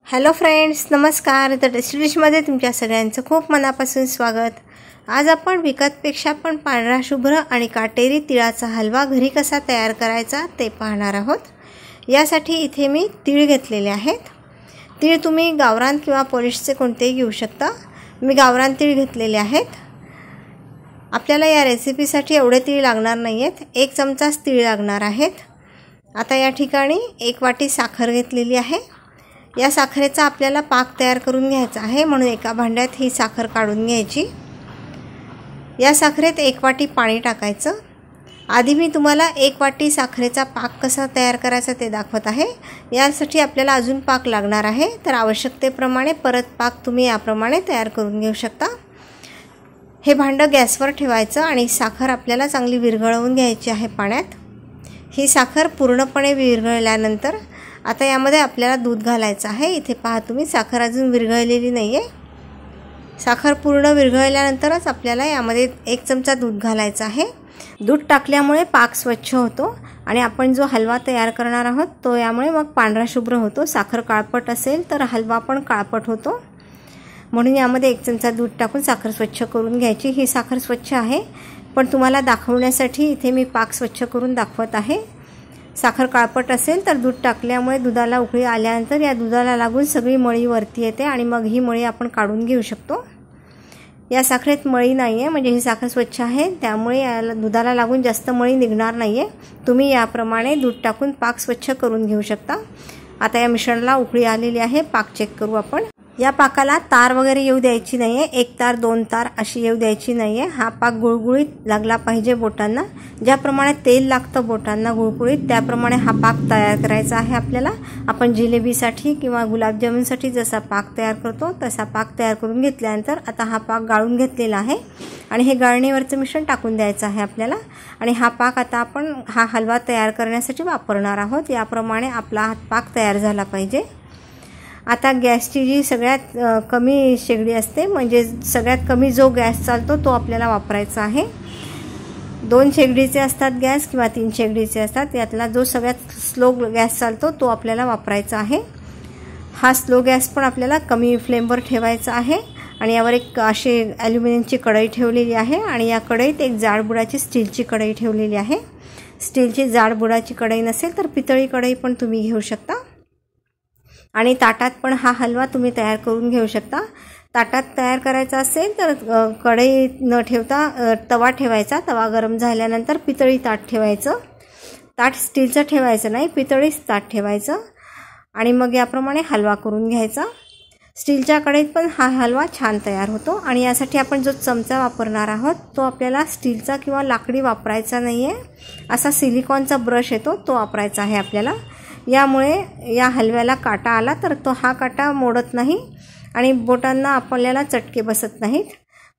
Hello friends, नमस्कार. तर tasty डिशमध्ये तुमच्या सगळ्यांचं खूप मनापासून स्वागत. आज आपण विकतपेक्षा पण पांढरा शुभ्र आणि काटेरी तिळाचा हलवा घरी कसा तयार करायचा ते पाहणार आहोत. यासाठी इथे मी तीळ घेतलेले आहेत. तीळ तुम्ही गावरान किंवा पॉलिशचे कोणतेही घेऊ शकता. मी गावरान तीळ घेतलेले आहेत. आपल्याला या रेसिपीसाठी एवढे तीळ लागणार नाही आहेत. 1 चमचाच तीळ लागणार आहेत. आता या ठिकाणी 1 वाटी साखर घेतलेली आहे. या साखरेचा आपल्याला पाक तयार करून घ्यायचा आहे, म्हणून एका भांड्यात ही साखर काढून घ्यायची. या साखरेत 1 वाटी पाणी टाकायचं. आधी मी तुम्हाला 1 वाटी साखरेचा पाक कसा तयार करायचा ते दाखवत आहे. यासाठी आपल्याला अजून पाक लागणार आहे, तर आवश्यकतेप्रमाणे परत पाक तुम्ही याप्रमाणे तयार करून घेऊ शकता. हे भांडं गॅसवर ठेवायचं आणि साखर आपल्याला चांगली विरघळवून घ्यायची आहे पाण्यात. ही साखर पूर्णपणे विरघळल्यानंतर आता यामध्ये आपल्याला दूध घालायचं आहे. इथे पहा तुम्ही, साखर अजून विरघळलेली नाही आहे. साखर पूर्ण विरघळल्यानंतरच आपल्याला यामध्ये 1 चमचा दूध घालायचं आहे. दूध टाकल्यामुळे पाक स्वच्छ होतो आणि आपण जो हलवा तयार करणार आहोत तो यामुळे मग पांढरा शुभ्र होतो. साखर काळपट असेल तर हलवा पण काळपट होतो. म्हणून यामध्ये 1 चमचा दूध टाकून साखर स्वच्छ करून घ्यायची. ही साखर स्वच्छ आहे, पण तुम्हाला दाखवण्यासाठी इथे मी पाक स्वच्छ करून दाखवत आहे. साखर काळपट असेल तर दूध टाकल्यामुळे दुधाला उकळी आल्यानंतर या दुधाला लागून सगळी मळी वरती येते आणि मग ही मळी आपण काढून घेऊ शकतो. या साखरेत मळी नाही आहे, म्हणजे ही साखर स्वच्छ आहे, त्यामुळे याला दुधाला लागून जास्त मळी निघणार नाही आहे. तुम्ही याप्रमाणे दूध टाकून पाक स्वच्छ करून घेऊ शकता. आता या मिश्रणाला उकळी आलेली आहे. पाक चेक करू आपण. या पाकाला तार वगैरे येऊ द्यायची नाही आहे. 1 तार 2 तार अशी येऊ द्यायची नाही आहे. हा पाक गुळगुळीत लागला पाहिजे बोटांना. ज्याप्रमाणे तेल लागतं बोटांना गुळगुळीत, त्याप्रमाणे हा पाक तयार करायचा आहे आपल्याला. आपण जिलेबीसाठी किंवा गुलाबजामुनसाठी जसा पाक तयार करतो तसा पाक तयार करून घेतल्यानंतर आता हा पाक गाळून घेतलेला आहे आणि हे गाळणीवरचं मिश्रण टाकून द्यायचं आहे आपल्याला. आणि हा पाक आता आपण हा हलवा तयार करण्यासाठी वापरणार आहोत. याप्रमाणे आपला हा पाक तयार झाला पाहिजे. आता गॅसची जी सगळ्यात कमी शेगडी असते, म्हणजे सगळ्यात कमी जो गॅस चालतो तो आपल्याला वापरायचा आहे. 2 शेगडीचे असतात गॅस किंवा 3 शेगडीचे असतात. यातला जो सगळ्यात स्लो गॅस चालतो तो आपल्याला वापरायचा आहे. हा स्लो गॅस पण आपल्याला कमी फ्लेमवर ठेवायचा आहे. आणि यावर एक अशी ॲल्युमिनियमची कढई ठेवलेली आहे आणि या कढईत एक जाडबुडाची स्टीलची कढई ठेवलेली आहे. स्टीलची जाडबुडाची कढई नसेल तर पितळी कढई पण तुम्ही घेऊ शकता. आणि ताटात पण हा हलवा तुम्ही तयार करून घेऊ शकता. ताटात तयार करायचा असेल तर कढई न ठेवता तवा ठेवायचा. तवा गरम झाल्यानंतर पितळी ताट ठेवायचं. ताट स्टीलचं ठेवायचं नाही, पितळीच ताट ठेवायचं आणि मग याप्रमाणे हलवा करून घ्यायचा. स्टीलच्या कढईत पण हा हलवा छान तयार होतो. आणि यासाठी आपण जो चमचा वापरणार आहोत तो आपल्याला स्टीलचा किंवा लाकडी वापरायचा नाही आहे. असा सिलिकॉनचा ब्रश येतो तो वापरायचा आहे आपल्याला. यामुळे या हलव्याला काटा आला तर तो हा काटा मोडत नाही आणि बोटांना आपल्याला चटके बसत नाहीत.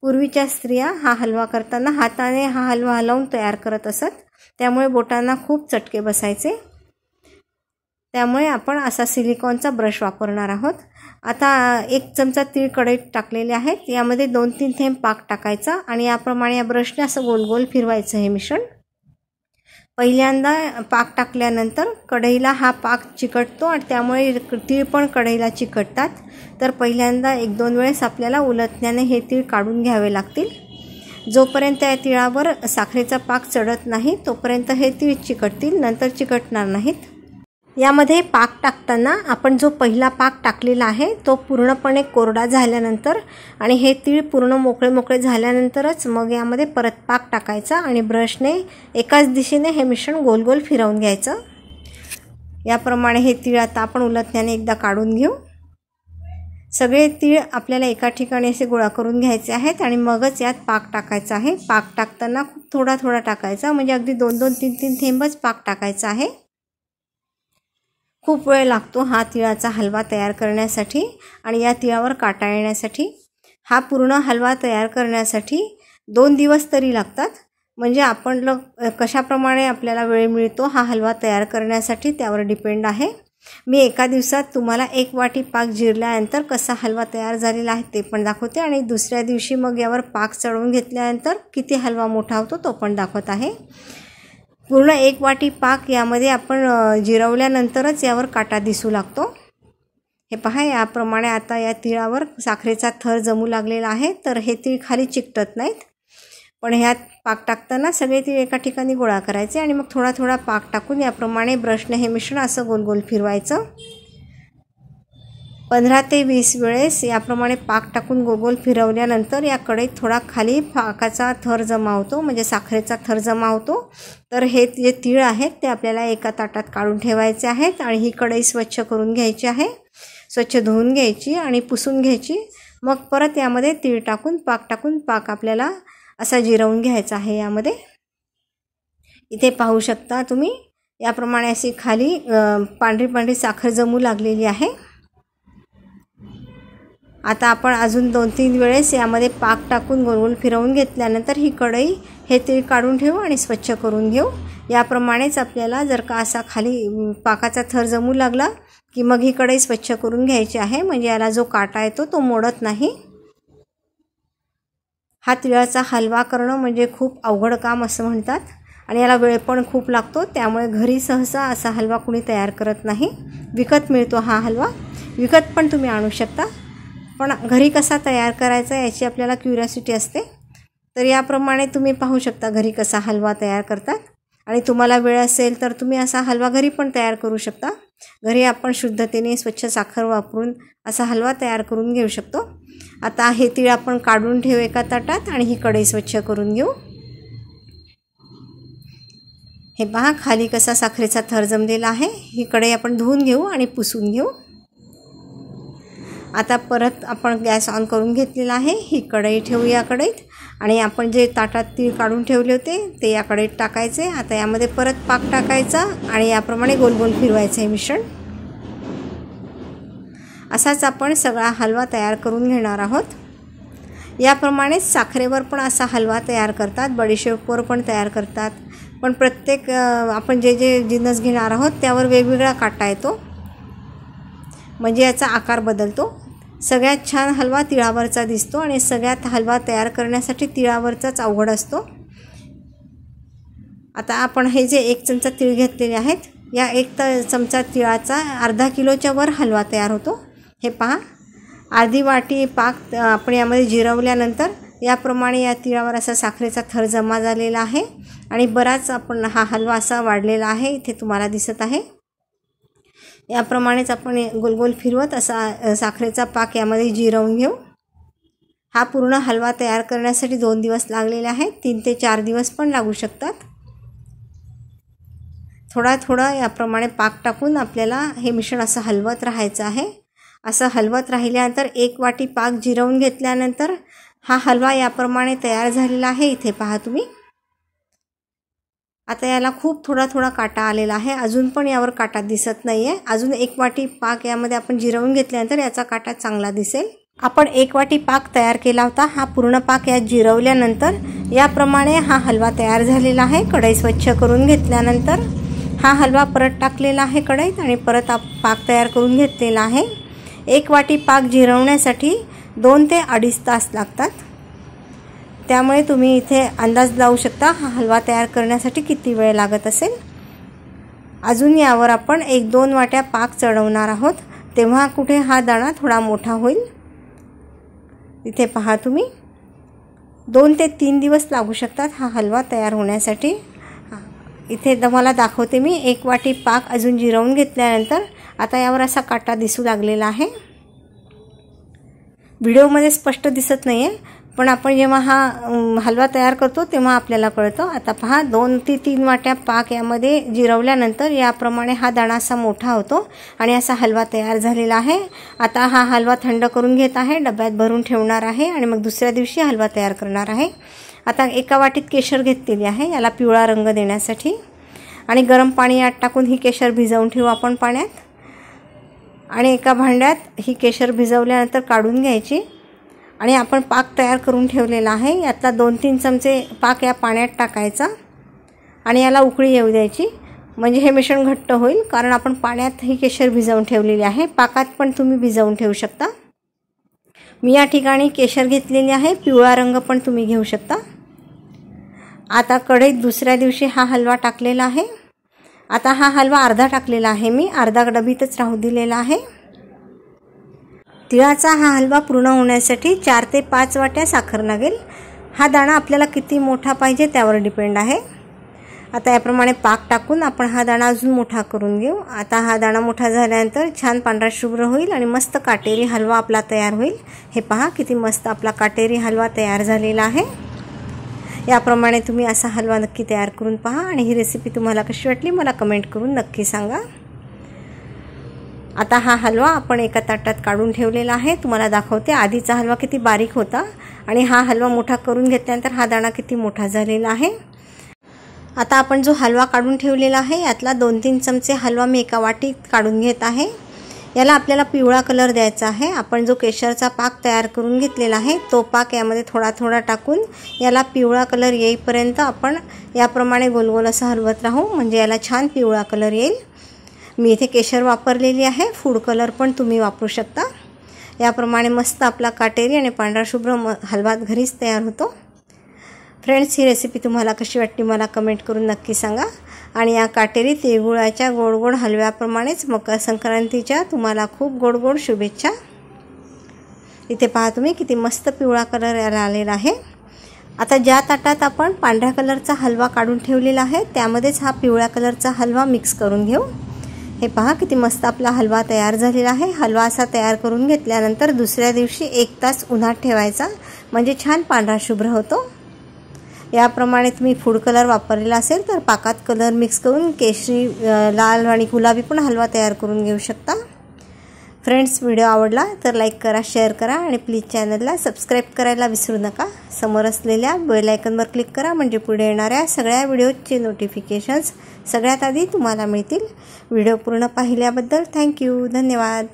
पूर्वीच्या स्त्रिया हा हलवा करताना हाताने हा हलवा हलवून तयार करत असत, त्यामुळे बोटांना खूप चटके बसायचे. त्यामुळे आपण असा सिलिकॉनचा ब्रश वापरणार आहोत. आता 1 चमचा तीळ कढईत टाकलेले आहेत. यामध्ये 2-3 थेंब पाक टाकायचा आणि याप्रमाणे या ब्रशने असं गोल गोल फिरवायचं हे मिश्रण. पहिल्यांदा पाक टाकल्यानंतर कढईला हा पाक चिकटतो आणि त्यामुळे तीळ पण कढईला चिकटतात. तर पहिल्यांदा 1-2 वेळेस आपल्याला उलटण्याने हे तीळ काढून घ्यावे लागतील. जोपर्यंत या तिळावर साखरेचा पाक चढत नाही तोपर्यंत हे तीळ चिकटतील, नंतर चिकटणार नाहीत. यामध्ये पाक टाकताना आपण जो पहिला पाक टाकलेला आहे तो पूर्णपणे कोरडा झाल्यानंतर आणि हे तीळ पूर्ण मोकळे मोकळे झाल्यानंतरच मग यामध्ये परत पाक टाकायचा आणि ब्रशने एकाच दिशेने हे मिश्रण गोल गोल फिरवून घ्यायचं. याप्रमाणे हे तीळ आता आपण उलटण्याने एकदा काढून घेऊ. सगळे तीळ आपल्याला एका ठिकाणी असे गोळा करून घ्यायचे आहेत आणि मगच यात पाक टाकायचा आहे. पाक टाकताना खूप थोडा थोडा टाकायचा, म्हणजे अगदी 2-2, 3-3 थेंबच पाक टाकायचा आहे. खूप वेळ लागतो हा तिळाचा हलवा तयार करण्यासाठी आणि या तिळावर काटा येण्यासाठी. हा पूर्ण हलवा तयार करण्यासाठी 2 दिवस तरी लागतात. म्हणजे आपण कशाप्रमाणे आपल्याला वेळ मिळतो हा हलवा तयार करण्यासाठी त्यावर डिपेंड आहे. मी एका दिवसात तुम्हाला 1 वाटी पाक जिरल्यानंतर कसा हलवा तयार झालेला आहे ते पण दाखवते आणि दुसऱ्या दिवशी मग यावर पाक चढवून घेतल्यानंतर किती हलवा मोठा होतो तो पण दाखवत आहे. पूर्ण 1 वाटी पाक यामध्ये आपण जिरवल्यानंतरच यावर काटा दिसू लागतो. हे पहा, याप्रमाणे आता या तिळावर साखरेचा थर जमू लागलेला आहे. तर हे तीळ खाली चिकटत नाहीत. पण ह्यात पाक टाकताना सगळे तीळ एका ठिकाणी गोळा करायचे आणि मग थोडा थोडा पाक टाकून याप्रमाणे ब्रशने हे मिश्रण असं गोल गोल फिरवायचं. 15 ते 20 वेळेस याप्रमाणे पाक टाकून गोल गोल फिरवल्यानंतर या कढईत थोडा खाली पाकाचा थर जमा होतो, म्हणजे साखरेचा थर जमा होतो. तर हे जे तीळ आहेत ते आपल्याला एका ताटात काढून ठेवायचे आहेत आणि ही कढई स्वच्छ करून घ्यायची आहे. स्वच्छ धुवून घ्यायची आणि पुसून घ्यायची. मग परत यामध्ये तीळ टाकून पाक आपल्याला असा जिरवून घ्यायचा आहे. यामध्ये इथे पाहू शकता तुम्ही, याप्रमाणे अशी खाली पांढरी पांढरी साखर जमू लागलेली आहे. आता आपण अजून 2-3 वेळेस यामध्ये पाक टाकून गोल गोल फिरवून घेतल्यानंतर ही कढई हे तीळ काढून ठेवू आणि स्वच्छ करून घेऊ. याप्रमाणेच आपल्याला जर का असा खाली पाकाचा थर जमू लागला की मग ही कढई स्वच्छ करून घ्यायची आहे, म्हणजे याला जो काटा येतो तो मोडत नाही. हा तिळाचा हलवा करणं म्हणजे खूप अवघड काम असं म्हणतात आणि याला वेळ पण खूप लागतो. त्यामुळे घरी सहसा असा हलवा कुणी तयार करत नाही. विकत मिळतो हा हलवा, विकत पण तुम्ही आणू शकता. पण घरी कसा तयार करायचा याची आपल्याला क्युरिओसिटी असते. तर याप्रमाणे तुम्ही पाहू शकता घरी कसा हलवा तयार करतात. आणि तुम्हाला वेळ असेल तर तुम्ही असा हलवा घरी पण तयार करू शकता. घरी आपण शुद्धतेने स्वच्छ साखर वापरून असा हलवा तयार करून घेऊ शकतो. आता हे तीळ आपण काढून ठेवू एका ताटात आणि ही कढई स्वच्छ करून घेऊ. हे पहा, खाली कसा साखरेचा थर जमलेला आहे. ही कढई आपण धुवून घेऊ आणि पुसून घेऊ. आता परत आपण गॅस ऑन करून घेतलेला आहे. ही कढई ठेवू या कढईत आणि आपण जे ताटात तीळ काढून ठेवले होते ते या कढईत टाकायचे. आता यामध्ये परत पाक टाकायचा आणि याप्रमाणे गोल गोल फिरवायचं हे मिश्रण. असाच आपण सगळा हलवा तयार करून घेणार आहोत. याप्रमाणेच साखरेवर पण असा हलवा तयार करतात, बडीशेपवर पण तयार करतात. पण प्रत्येक आपण जे जे जिन्नस घेणार आहोत त्यावर वेगवेगळा काटा येतो, म्हणजे याचा आकार बदलतो. सगळ्यात छान हलवा तिळावरचा दिसतो आणि सगळ्यात हलवा तयार करण्यासाठी तिळावरचाच अवघड असतो. आता आपण हे जे 1 चमचा तीळ घेतलेले आहेत, या 1 चमचा तिळाचा अर्धा किलोच्या वर हलवा तयार होतो. हे पहा, अर्धी वाटी पाक आपण यामध्ये जिरवल्यानंतर याप्रमाणे या तिळावर असा साखरेचा थर जमा झालेला आहे आणि बराच आपण हा हलवा असा वाढलेला आहे. इथे तुम्हाला दिसत आहे. याप्रमाणेच आपण गोल गोल फिरवत असा साखरेचा पाक यामध्ये जिरवून घेऊ. हा पूर्ण हलवा तयार करण्यासाठी 2 दिवस लागलेले आहेत. 3 ते 4 दिवस पण लागू शकतात. थोडा थोडा याप्रमाणे पाक टाकून आपल्याला हे मिश्रण असं हलवत राहायचं आहे. असं हलवत राहिल्यानंतर 1 वाटी पाक जिरवून घेतल्यानंतर हा हलवा याप्रमाणे तयार झालेला आहे. इथे पहा तुम्ही. आता याला खूप थोडा थोडा काटा आलेला आहे. अजून पण यावर काटा दिसत नाही आहे. अजून 1 वाटी पाक यामध्ये आपण जिरवून घेतल्यानंतर याचा काटा चांगला दिसेल. आपण 1 वाटी पाक तयार केला होता. हा पूर्ण पाक यात जिरवल्यानंतर याप्रमाणे हा हलवा तयार झालेला आहे. कढई स्वच्छ करून घेतल्यानंतर हा हलवा परत टाकलेला आहे कढईत आणि परत पाक तयार करून घेतलेला आहे. 1 वाटी पाक जिरवण्यासाठी 2 ते 2.5 तास लागतात. त्यामुळे तुम्ही इथे अंदाज लावू शकता हा हलवा तयार करण्यासाठी किती वेळ लागत असेल. अजून यावर आपण 1-2 वाट्या पाक चढवणार आहोत, तेव्हा कुठे हा दाणा थोडा मोठा होईल. इथे पहा तुम्ही, 2 ते 3 दिवस लागू शकतात हा हलवा तयार होण्यासाठी. इथे तुम्हाला दाखवते मी. 1 वाटी पाक अजून जिरवून घेतल्यानंतर आता यावर असा काटा दिसू लागलेला आहे. व्हिडिओमध्ये स्पष्ट दिसत नाही आहे, पण आपण जेव्हा हा हलवा तयार करतो तेव्हा आपल्याला कळतं. आता पहा, 2 ते 3 वाट्या पाक यामध्ये जिरवल्यानंतर याप्रमाणे हा दाणा असा मोठा होतो आणि असा हलवा तयार झालेला आहे. आता हा हलवा थंड करून घेत आहे, डब्यात भरून ठेवणार आहे आणि मग दुसऱ्या दिवशी हलवा तयार करणार आहे. आता 1 वाटीत केशर घेतलेली आहे याला पिवळा रंग देण्यासाठी आणि गरम पाणी यात टाकून ही केशर भिजवून ठेवू आपण पाण्यात. आणि एका भांड्यात ही केशर भिजवल्यानंतर काढून घ्यायची आणि आपण पाक तयार करून ठेवलेला आहे यातला 2-3 चमचे पाक या पाण्यात टाकायचा आणि याला उकळी येऊ द्यायची, म्हणजे हे मिश्रण घट्ट होईल. कारण आपण पाण्यात ही केशर भिजवून ठेवलेली आहे, पाकात पण तुम्ही भिजवून ठेवू शकता. मी या ठिकाणी केशर घेतलेली आहे, पिवळा रंग पण तुम्ही घेऊ शकता. आता कढईत दुसऱ्या दिवशी हा हलवा टाकलेला आहे. आता हा हलवा अर्धा टाकलेला आहे मी, अर्धा डबीतच राहू दिलेला आहे. तिळाचा हा हलवा पूर्ण होण्यासाठी 4 ते 5 वाट्या साखर लागेल। हा दाणा आपल्याला किती मोठा पाहिजे त्यावर डिपेंड आहे। आता याप्रमाणे पाक टाकून आपण हा दाणा अजून मोठा करून घेऊ। आता हा दाणा मोठा झाल्यानंतर छान पांढरा शुभ्र होईल आणि मस्त काटेरी हलवा आपला तयार होईल। हे पहा किती मस्त आपला काटेरी हलवा तयार झालेला आहे। याप्रमाणे तुम्ही असा हलवा नक्की तयार करून पहा आणि ही रेसिपी तुम्हाला कशी वाटली मला कमेंट करून नक्की सांगा। आता हा हलवा आपण एका ताटात काढून ठेवलेला आहे। तुम्हाला दाखवते आधीचा हलवा किती बारीक होता आणि हा हलवा मोठा करून घेतल्यानंतर हा दाणा किती मोठा झालेला आहे। आता आपण जो हलवा काढून ठेवलेला आहे यातला 2-3 चमचे हलवा मी एका वाटीत काढून घेत आहे। याला आपल्याला पिवळा कलर द्यायचा आहे। आपण जो केशरचा पाक तयार करून घेतलेला आहे तो पाक यामध्ये थोडा थोडा टाकून याला पिवळा कलर येईपर्यंत आपण याप्रमाणे गोलगोल असं हलवत राहू, म्हणजे याला छान पिवळा कलर येईल। मी इथे केशर वापरलेली आहे, फूड कलर पण तुम्ही वापरू शकता। याप्रमाणे मस्त आपला काटेरी आणि पांढरा शुभ्र हलवा घरीच तयार होतो। फ्रेंड्स, ही रेसिपी तुम्हाला कशी वाटली मला कमेंट करून नक्की सांगा आणि या काटेरी तिळगुळाच्या गोड गोड हलव्याप्रमाणेच मकर संक्रांतीच्या तुम्हाला खूप गोड गोड शुभेच्छा। इथे पहा तुम्ही किती मस्त पिवळा कलर याला आलेला आहे। आता ज्या ताटात आपण पांढऱ्या कलरचा हलवा काढून ठेवलेला आहे त्यामध्येच हा पिवळ्या कलरचा हलवा मिक्स करून घेऊ। हे पहा किती मस्त आपला हलवा तयार झालेला आहे। हलवा असा तयार करून घेतल्यानंतर दुसऱ्या दिवशी 1 तास उन्हात ठेवायचा, म्हणजे छान पांढरा शुभ्र होतो। याप्रमाणे तुम्ही फूड कलर वापरलेला असेल तर पाकात कलर मिक्स करून केशरी, लाल आणि गुलाबी पण हलवा तयार करून घेऊ शकता। फ्रेंड्स, व्हिडिओ आवडला तर लाईक करा, शेअर करा आणि प्लीज चॅनलला सबस्क्राईब करायला विसरू नका। समोर असलेल्या बेल आयकॉनवर क्लिक करा, म्हणजे पुढे येणाऱ्या सगळ्या व्हिडिओचे नोटिफिकेशन्स सगळ्यात आधी तुम्हाला मिळतील। व्हिडिओ पूर्ण पाहिल्याबद्दल थँक्यू, धन्यवाद।